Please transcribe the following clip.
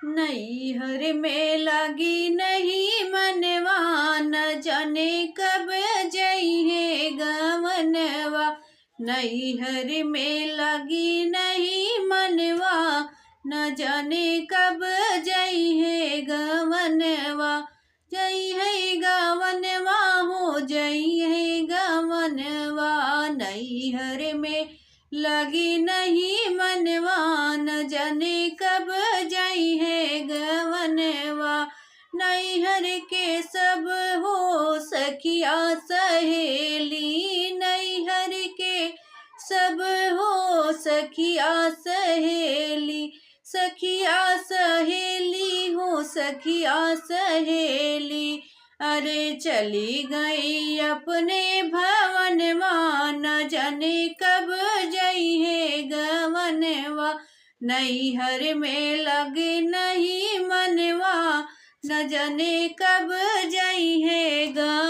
नैहर में लगी नहीं मनवा, न जाने कब जइहे गवनवा। नैहर में लगी नहीं मनवा, न जाने कब जइहे गवनवा। जइहे गवनवा हो जइहे गवनवा। नैहर में लगी नहीं मनवा, न जाने कब जइहे गवनवा। नैहर के सब हो सखिया सहेली, नैहर के सब हो सखिया सहेली। सखिया सहेली हो सखिया सहेली। अरे चली गई अपने भवनवा, न जाने कब जइहे गवनवा। नैहर में लगे नहीं मनवा, न जाने कब जइहे गवनवा।